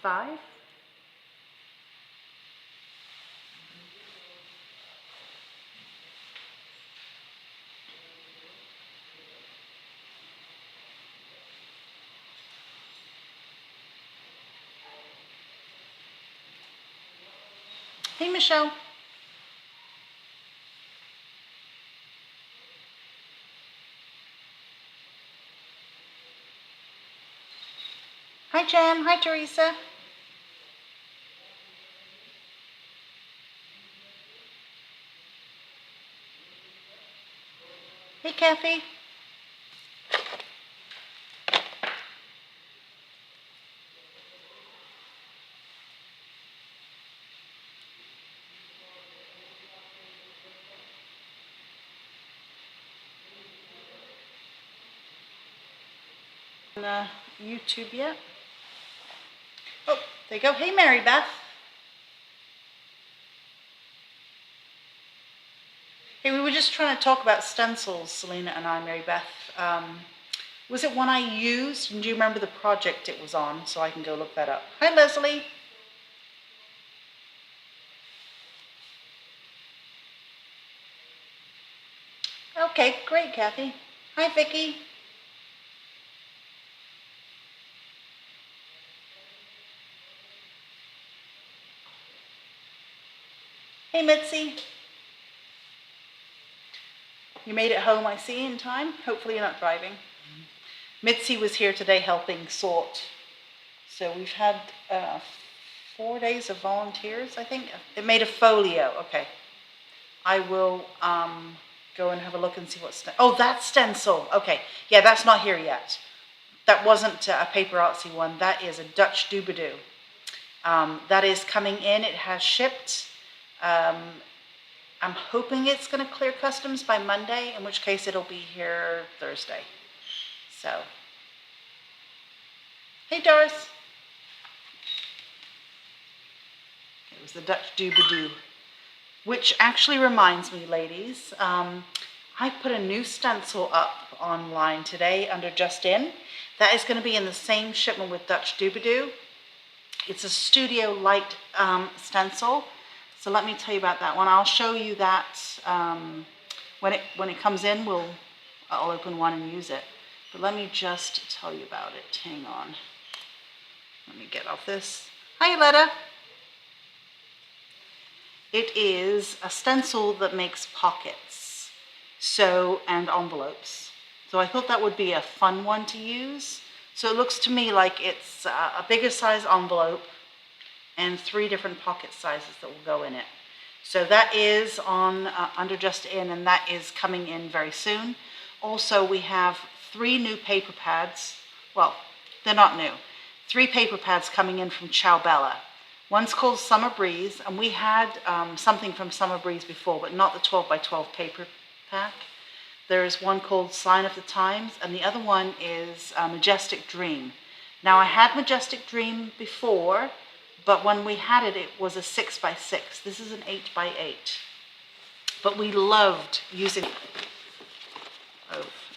5. Hey, Michelle. Hi, Jan. Hi, Teresa. Hey, Kathy. On YouTube yet? Oh, there you go. Hey, Mary Beth. Hey, we were just trying to talk about stencils, Selena and I, Mary Beth. Was it one I used? And do you remember the project it was on? So I can go look that up. Hi, Leslie. Okay, great, Kathy. Hi, Vicki. Hey, Mitzi. You made it home, I see, in time. Hopefully you're not driving. Mitzi was here today helping sort. So we've had 4 days of volunteers, I think. It made a folio. Okay. I will go and have a look and see what's... Oh, that's stencil. Okay. Yeah, that's not here yet. That wasn't a paper artsy one. That is a Dutch doobadoo. That is coming in. It has shipped. I'm hoping it's going to clear customs by Monday, in which case it'll be here Thursday. So, hey Doris. It was the Dutch doobadoo, which actually reminds me, ladies, I put a new stencil up online today under Just In. That is going to be in the same shipment with Dutch doobadoo. It's a studio light stencil. So let me tell you about that one. I'll show you that when it comes in. I'll open one and use it. But let me just tell you about it. Hang on. Let me get off this. Hi, Letta. It is a stencil that makes pockets, and envelopes. So I thought that would be a fun one to use. So it looks to me like it's a bigger size envelope and 3 different pocket sizes that will go in it. So that is on under Just In, and that is coming in very soon. Also, we have 3 new paper pads. Well, they're not new. 3 paper pads coming in from Ciao Bella. One's called Summer Breeze, and we had something from Summer Breeze before, but not the 12 by 12 paper pack. There's one called Sign of the Times, and the other one is Majestic Dream. Now, I had Majestic Dream before, but when we had it, it was a 6 by 6. This is an 8 by 8. But we loved using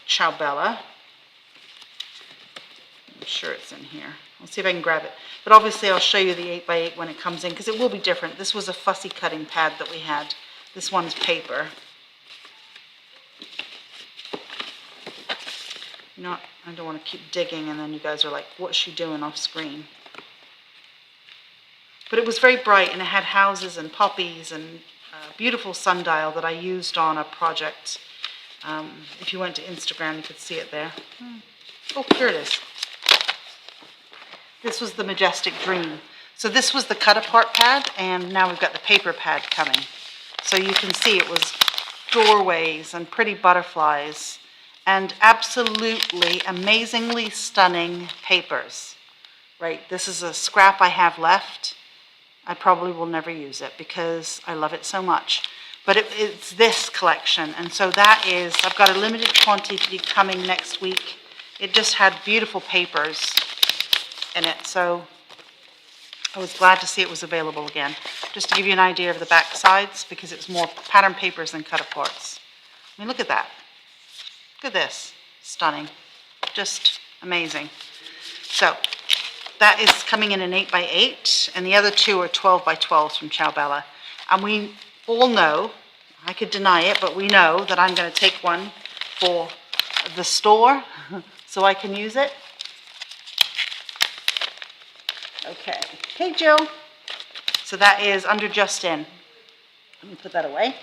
Ciao Bella. I'm sure it's in here. I'll see if I can grab it. But obviously I'll show you the 8 by 8 when it comes in, because it will be different. This was a fussy cutting pad that we had. This one's paper. You know, I don't want to keep digging and then you guys are like, what's she doing off screen? But it was very bright, and it had houses and poppies and a beautiful sundial that I used on a project. If you went to Instagram, you could see it there. Oh, here it is. This was the Majestic Dream. So this was the cut apart pad, and now we've got the paper pad coming. So you can see it was doorways and pretty butterflies and absolutely amazingly stunning papers. Right, this is a scrap I have left. I probably will never use it because I love it so much. But it's this collection, and so that is, I've got a limited quantity coming next week. It just had beautiful papers in it, so I was glad to see it was available again. Just to give you an idea of the back sides, because it's more pattern papers than cut aparts. I mean, look at that. Look at this. Stunning. Just amazing. So, that is coming in an 8x8, and the other two are 12x12s from Ciao Bella. And we all know, I could deny it, but we know that I'm going to take one for the store so I can use it. Okay. Hey, Jill. So that is under Just In. Let me put that away.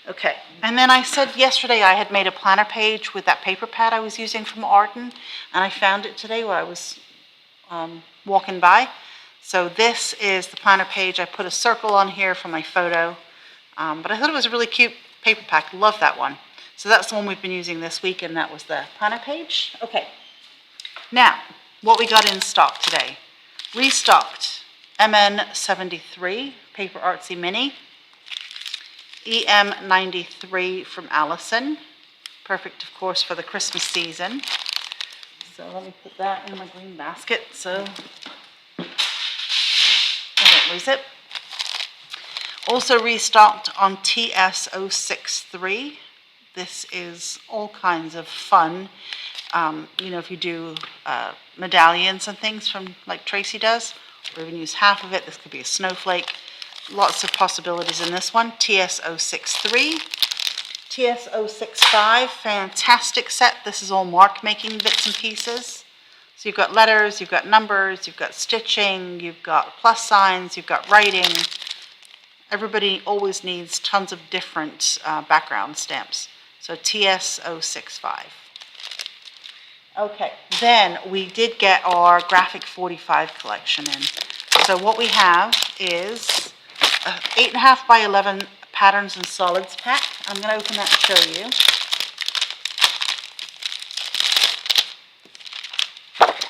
Okay, and then I said yesterday I had made a planner page with that paper pad I was using from Arden, and I found it today while I was walking by. So this is the planner page. I put a circle on here for my photo, but I thought it was a really cute paper pack. Love that one. So that's the one we've been using this week, and that was the planner page. Okay, now what we got in stock today. Restocked MN73 Paper Artsy Mini. EM93 from Allison. Perfect, of course, for the Christmas season. So let me put that in my green basket so I don't lose it. Also restocked on TS063. This is all kinds of fun. You know, if you do medallions and things from like Tracy does, or even use half of it, this could be a snowflake. Lots of possibilities in this one. TS063. TS065, fantastic set. This is all mark making bits and pieces. So you've got letters, you've got numbers, you've got stitching, you've got plus signs, you've got writing. Everybody always needs tons of different background stamps. So TS065. Okay, then we did get our Graphic 45 collection in. So what we have is 8.5 by 11 patterns and solids pack. I'm going to open that and show you.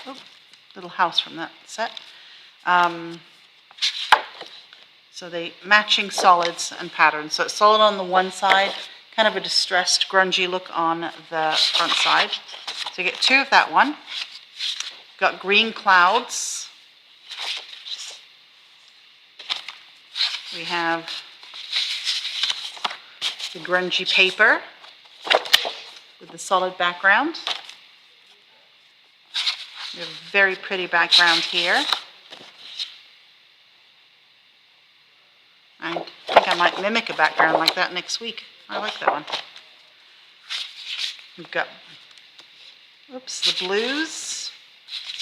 Oh, little house from that set. So they matching solids and patterns. So it's solid on the one side, kind of a distressed, grungy look on the front side. So you get two of that one. Got green clouds. We have the grungy paper with the solid background. We have a very pretty background here. I think I might mimic a background like that next week. I like that one. We've got, oops, the blues.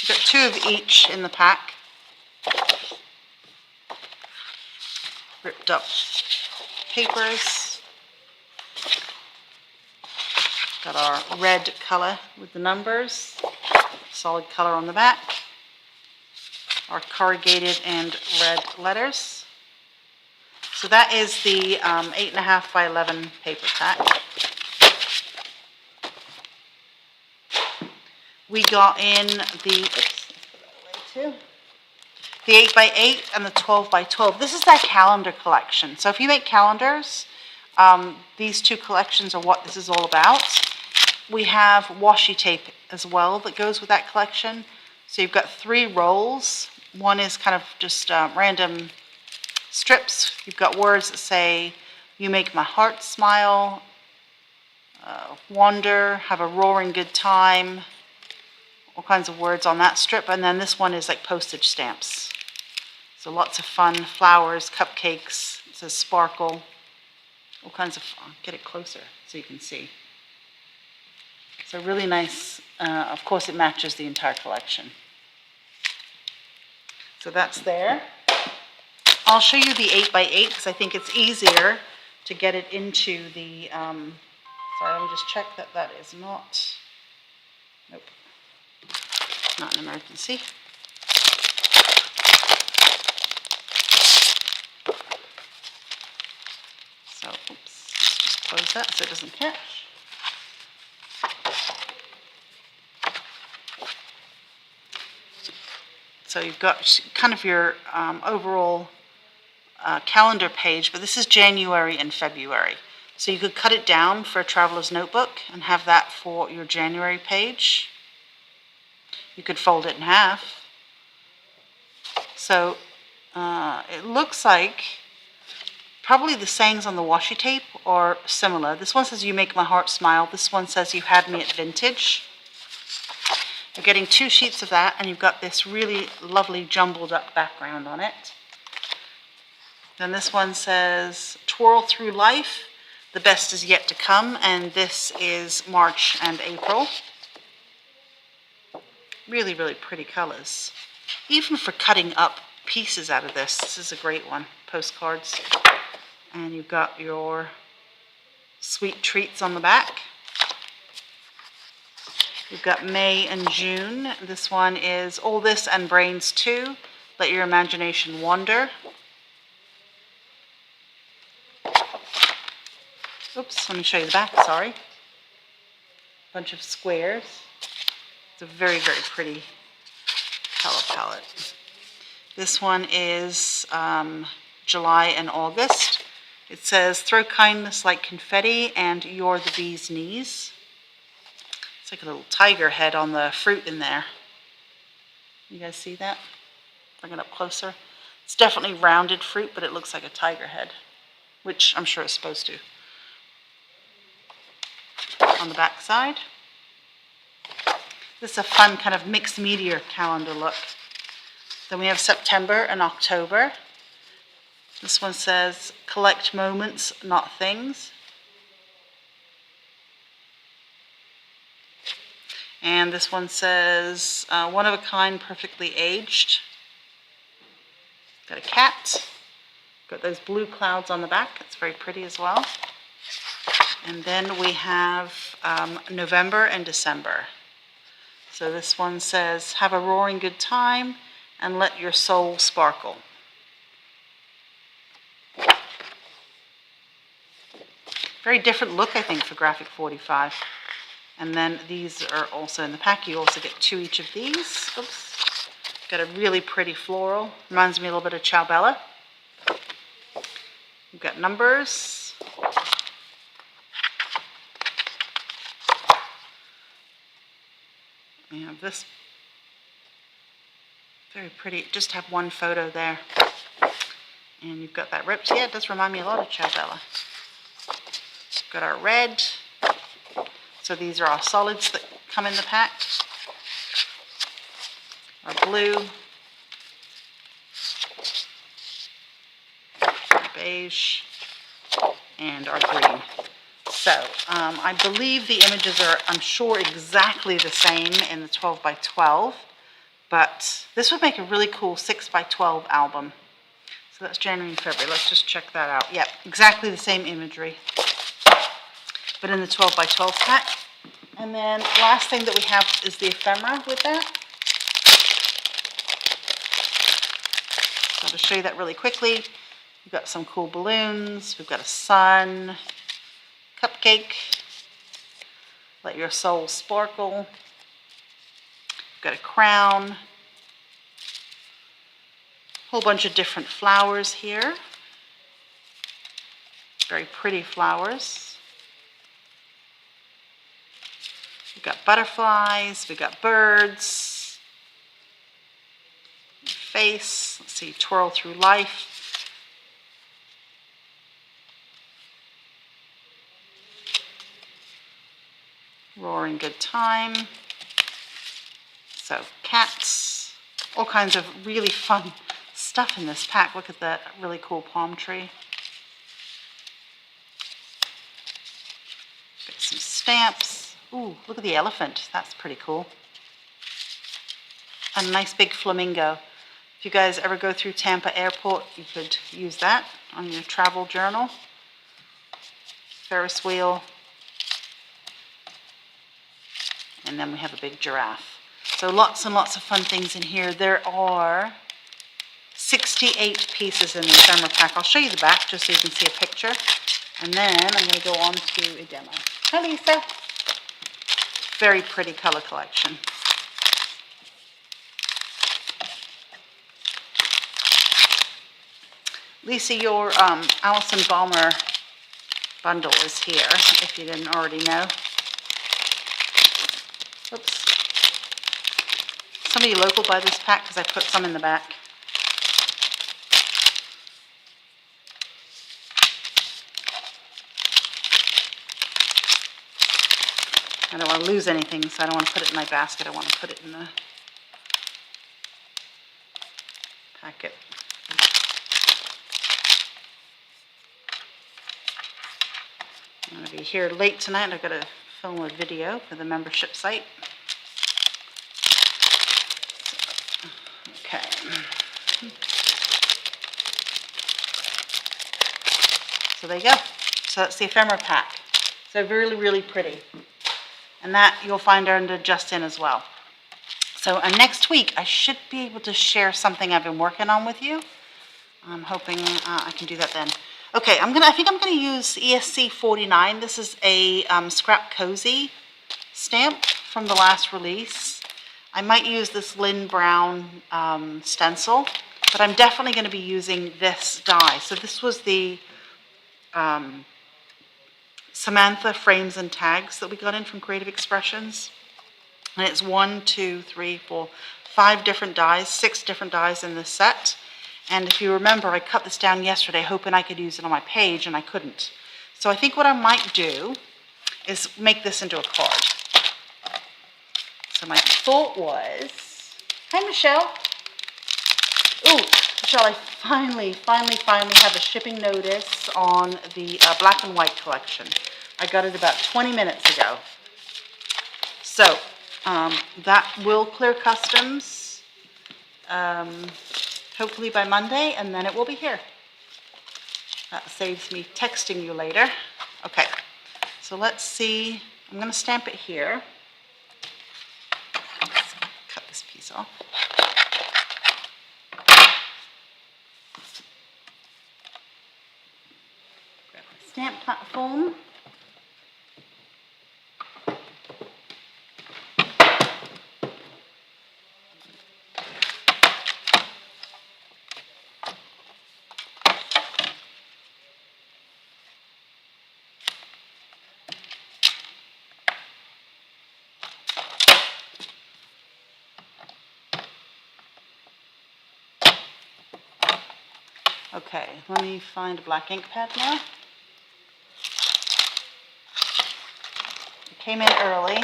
We've got two of each in the pack. Ripped up papers. Got our red color with the numbers. Solid color on the back. Our corrugated and red letters. So that is the 8.5 by 11 paper pack. We got in the, oops, let's put that away too. The 8x8 and the 12x12. This is that calendar collection. So if you make calendars, these two collections are what this is all about. We have washi tape as well that goes with that collection. So you've got 3 rolls. One is kind of just random strips. You've got words that say, "You make my heart smile," "wander," "have a roaring good time," all kinds of words on that strip. And then this one is like postage stamps. So lots of fun, flowers, cupcakes, it says sparkle, all kinds of fun. Get it closer so you can see. So really nice, of course it matches the entire collection. So that's there. I'll show you the 8x8 because I think it's easier to get it into the, sorry, let me just check that that is not, nope, not an emergency. So, oops, let's just close that so it doesn't catch. So you've got kind of your overall calendar page, but this is January and February. So you could cut it down for a traveler's notebook and have that for your January page. You could fold it in half. So it looks like probably the sayings on the washi tape are similar. This one says, "You make my heart smile." This one says, "You had me at vintage." You're getting 2 sheets of that, and you've got this really lovely jumbled up background on it. Then this one says, Twirl Through Life, the best is yet to come, and this is March and April. Really, really pretty colors. Even for cutting up pieces out of this is a great one. Postcards. And you've got your sweet treats on the back. We've got May and June. This one is All This and Brains Too. Let Your Imagination Wander. Oops, let me show you the back, sorry. Bunch of squares. It's a very, very pretty color palette. This one is July and August. It says, Throw kindness like confetti and you're the bee's knees. It's like a little tiger head on the fruit in there. You guys see that? Bring it up closer. It's definitely rounded fruit, but it looks like a tiger head, which I'm sure it's supposed to. On the back side. This is a fun kind of mixed media calendar look. Then we have September and October. This one says, Collect moments, not things. And this one says, One of a kind, perfectly aged. Got a cat. Got those blue clouds on the back. It's very pretty as well. And then we have November and December. So this one says, Have a roaring good time and let your soul sparkle. Very different look, I think, for Graphic 45. And then these are also in the pack. You also get 2 each of these. Oops. Got a really pretty floral. Reminds me a little bit of Ciao Bella. We've got numbers. We have this. Very pretty. Just have one photo there. And you've got that ripped. Yeah, it does remind me a lot of Ciao Bella. Got our red. So these are our solids that come in the pack. Our blue. Our beige. And our green. So I believe the images are, I'm sure, exactly the same in the 12 by 12. But this would make a really cool 6 by 12 album. So that's January and February. Let's just check that out. Yep, exactly the same imagery, but in the 12 by 12 pack. And then last thing that we have is the ephemera with that. So I'll just show you that really quickly. We've got some cool balloons. We've got a sun, cupcake, let your soul sparkle. We've got a crown, whole bunch of different flowers here. Very pretty flowers. We've got butterflies, we've got birds, face, let's see, Twirl Through Life. Roaring Good Time. So cats, all kinds of really fun stuff in this pack. Look at that really cool palm tree. Got some stamps. Ooh, look at the elephant. That's pretty cool. A nice big flamingo. If you guys ever go through Tampa Airport, you could use that on your travel journal. Ferris wheel. And then we have a big giraffe. So lots and lots of fun things in here. There are 68 pieces in the ephemera pack. I'll show you the back just so you can see a picture. And then I'm going to go on to a demo. Hi, Lisa. Very pretty color collection. Lisa, your Alison Balmer bundle is here, if you didn't already know. Oops. Some of you local buy this pack because I put some in the back. I don't want to lose anything, so I don't want to put it in my basket. I want to put it in the packet. I'm going to be here late tonight. I've got to film a video for the membership site. Okay. So there you go. So that's the ephemera pack. So really, really pretty. And that you'll find under Just In as well. So next week, I should be able to share something I've been working on with you. I'm hoping I can do that then. Okay, I think I'm gonna use EST 49. This is a Scrap Cozy stamp from the last release. I might use this Lynn Brown stencil, but I'm definitely gonna be using this die. So this was the Samantha frames and tags that we got in from Creative Expressions. And it's 1, 2, 3, 4, 5 different dies, 6 different dies in this set. And if you remember, I cut this down yesterday hoping I could use it on my page, and I couldn't. So I think what I might do is make this into a card. So my thought was, hi Michelle. Ooh, Michelle, I finally have a shipping notice on the black and white collection. I got it about 20 minutes ago. So that will clear customs hopefully by Monday, and then it will be here. That saves me texting you later. Okay, so let's see. I'm going to stamp it here. Let's cut this piece off. Grab my stamp platform. Okay, let me find a black ink pad now. It came in early.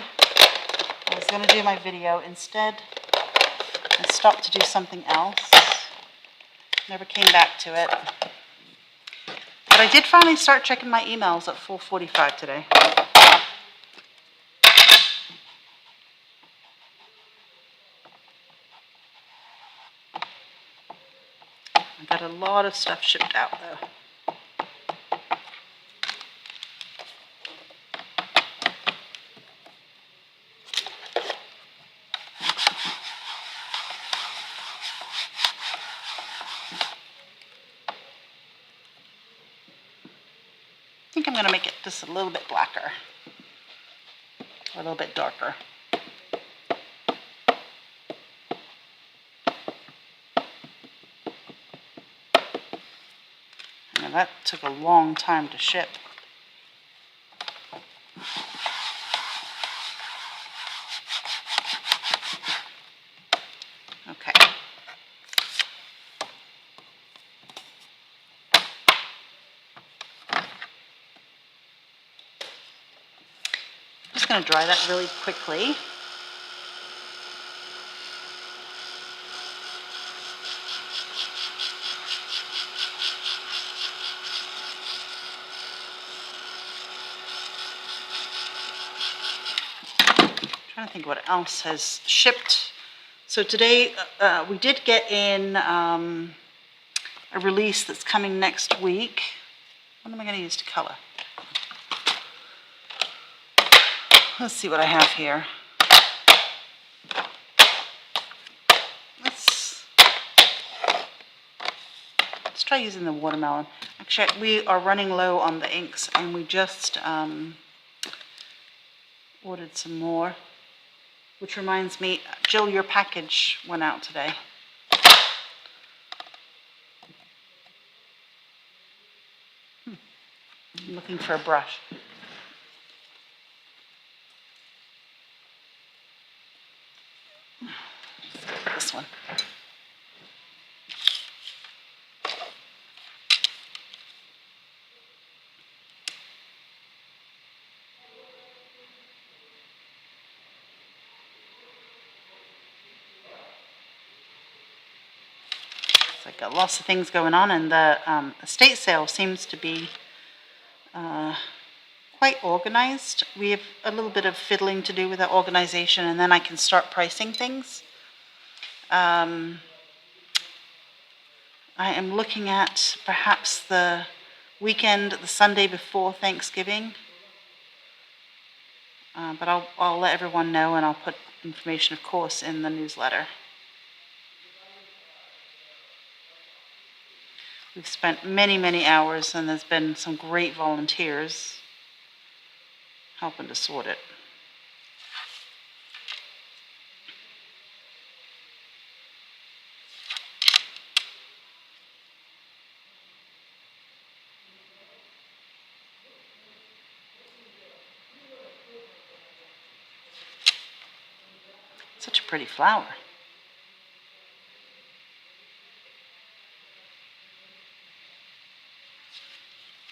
I was going to do my video. Instead, I stopped to do something else. Never came back to it. But I did finally start checking my emails at 4:45 today. I got a lot of stuff shipped out though. I think I'm going to make it just a little bit blacker, or a little bit darker. And that took a long time to ship. Okay. I'm just going to dry that really quickly. Trying to think what else has shipped. So today we did get in a release that's coming next week. What am I going to use to color? Let's see what I have here. Let's try using the watermelon. Actually, we are running low on the inks, and we just ordered some more. Which reminds me, Jill, your package went out today. I'm looking for a brush. Let's go with this one. I've got lots of things going on, and the estate sale seems to be quite organized. We have a little bit of fiddling to do with the organization, and then I can start pricing things. I am looking at perhaps the weekend, the Sunday before Thanksgiving. But I'll let everyone know, and I'll put information, of course, in the newsletter. We've spent many, many hours, and there's been some great volunteers helping to sort it. Such a pretty flower.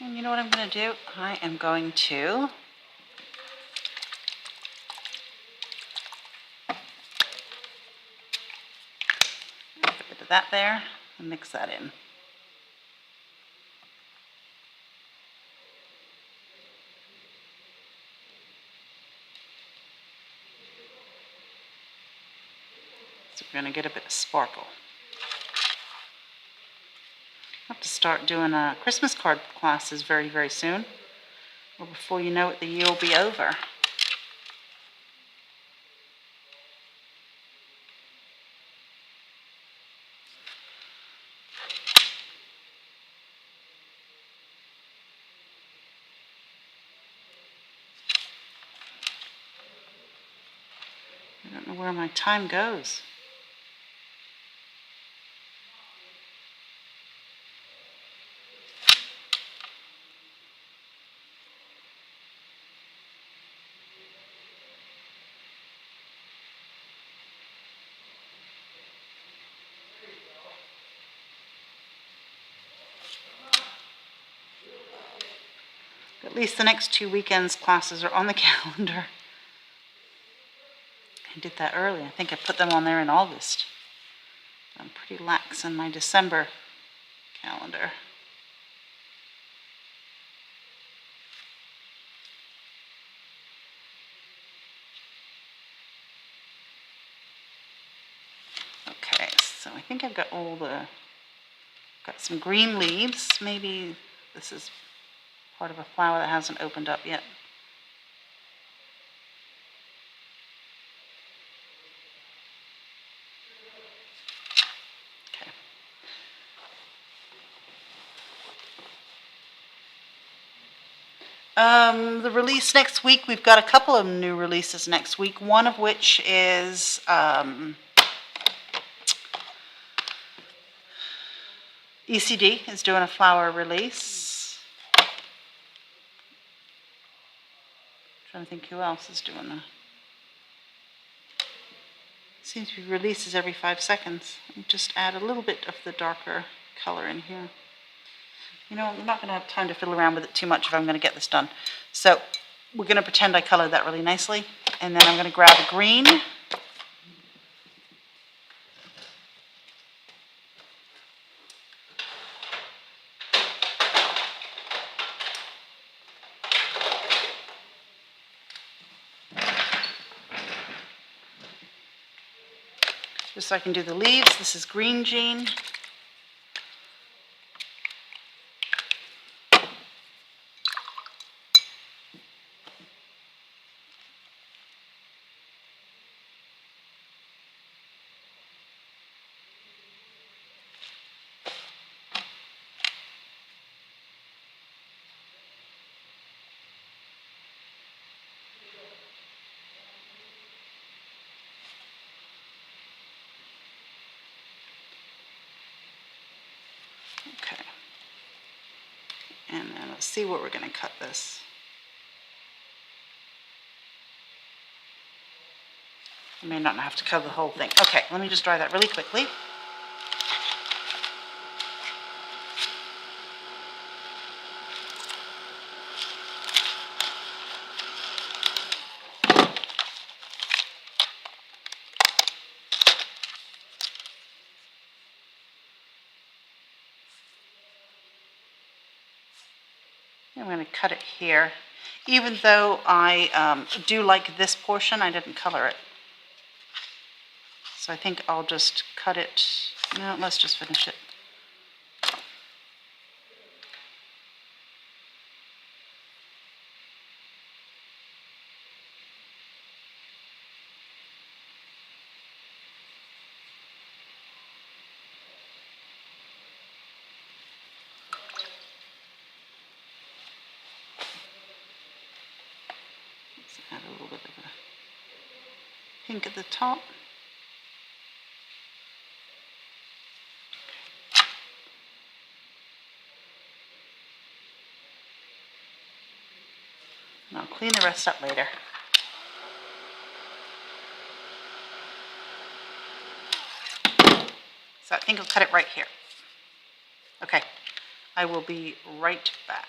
And you know what I'm going to do? I am going to make a bit of that there and mix that in. So we're going to get a bit of sparkle. I have to start doing Christmas card classes very, very soon. Well, before you know it, the year will be over. I don't know where my time goes. At least the next 2 weekends classes are on the calendar. I did that early. I think I put them on there in August. I'm pretty lax in my December calendar. Okay, so I think I've got got some green leaves. Maybe this is part of a flower that hasn't opened up yet. The release next week, we've got a couple of new releases next week, one of which is ECD is doing a flower release. I'm trying to think who else is doing that. Seems to be releases every 5 seconds. Just add a little bit of the darker color in here. You know, I'm not going to have time to fiddle around with it too much if I'm going to get this done. So we're going to pretend I colored that really nicely. And then I'm going to grab a green. Just so I can do the leaves. This is Green Jean. Okay. And then let's see what we're going to cut this. I may not have to cover the whole thing. Okay, let me just dry that really quickly. I'm going to cut it here. Even though I do like this portion, I didn't color it. So I think I'll just cut it. No, let's just finish it. Let's add a little bit of a pink at the top. And I'll clean the rest up later. So I think I'll cut it right here. Okay, I will be right back.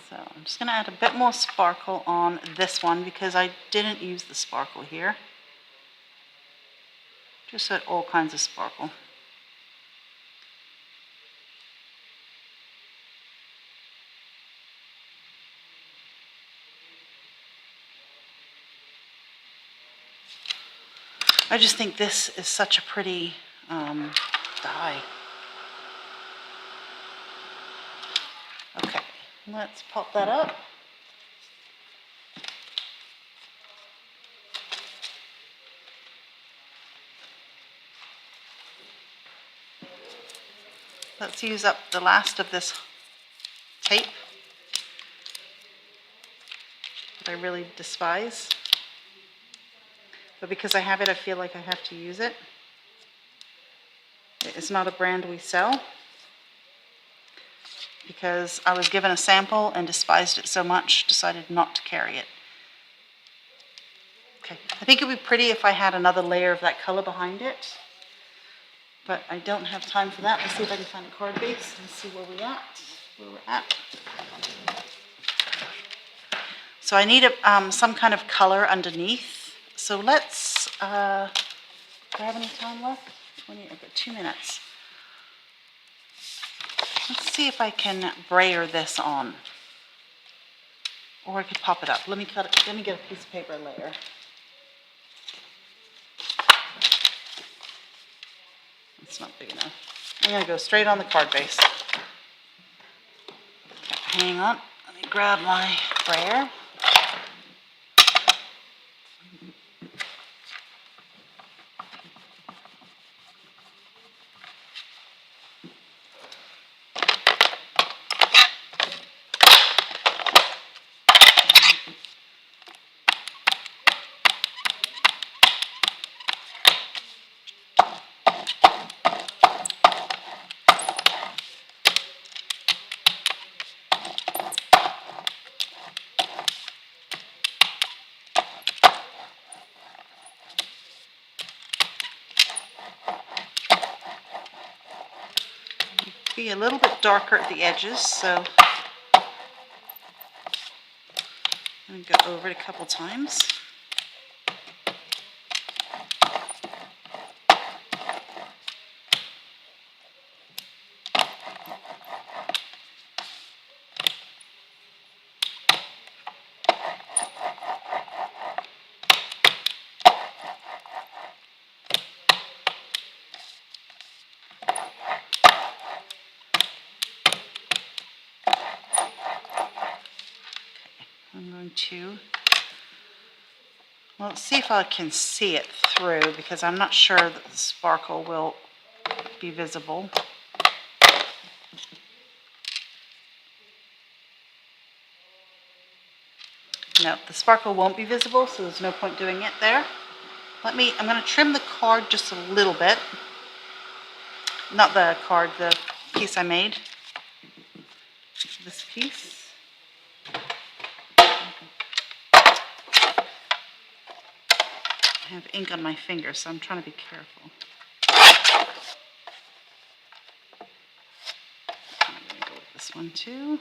So I'm just going to add a bit more sparkle on this one because I didn't use the sparkle here. Just add all kinds of sparkle. I just think this is such a pretty dye. Okay, let's pop that up. Let's use up the last of this tape that I really despise. But because I have it, I feel like I have to use it. It's not a brand we sell because I was given a sample and despised it so much, decided not to carry it. Okay, I think it would be pretty if I had another layer of that color behind it, but I don't have time for that. Let's see if I can find a card base and see where we're at. So I need some kind of color underneath. So let's, do I have any time left? I've got 2 minutes. Let's see if I can brayer this on. Or I could pop it up. Let me get a piece of paper layer. It's not big enough. I'm going to go straight on the card base. Okay, hang on. Let me grab my brayer. Be a little bit darker at the edges, so I'm going to go over it a couple times. I'm going to, well, let's see if I can see it through because I'm not sure that the sparkle will be visible. No, the sparkle won't be visible, so there's no point doing it there. I'm going to trim the card just a little bit. Not the card, the piece I made. This piece. I have ink on my finger, so I'm trying to be careful. I'm going to go with this one too.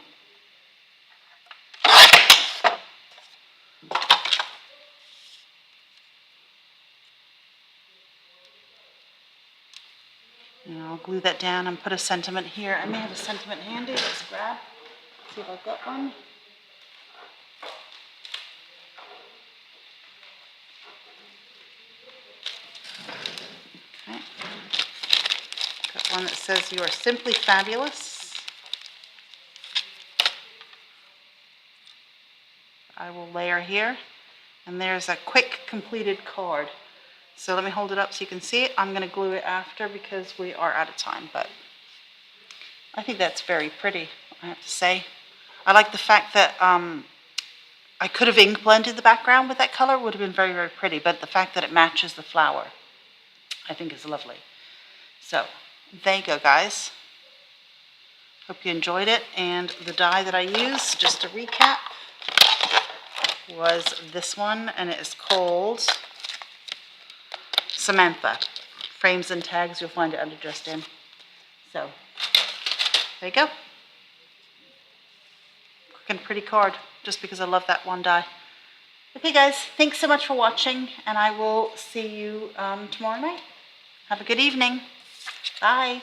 And I'll glue that down and put a sentiment here. I may have a sentiment handy. Let's grab. See if I've got one. Okay. Got one that says, "You are simply fabulous." I will layer here. And there's a quick completed card. So let me hold it up so you can see it. I'm going to glue it after because we are out of time, but I think that's very pretty, I have to say. I like the fact that I could have ink blended the background with that color. It would have been very, very pretty, but the fact that it matches the flower, I think is lovely. So there you go, guys. Hope you enjoyed it. And the die that I used, just to recap, was this one, and it is called Samantha. Frames and tags, you'll find it under Just In. So there you go. Quick and pretty card, just because I love that one die. Okay guys, thanks so much for watching, and I will see you tomorrow night. Have a good evening. Bye.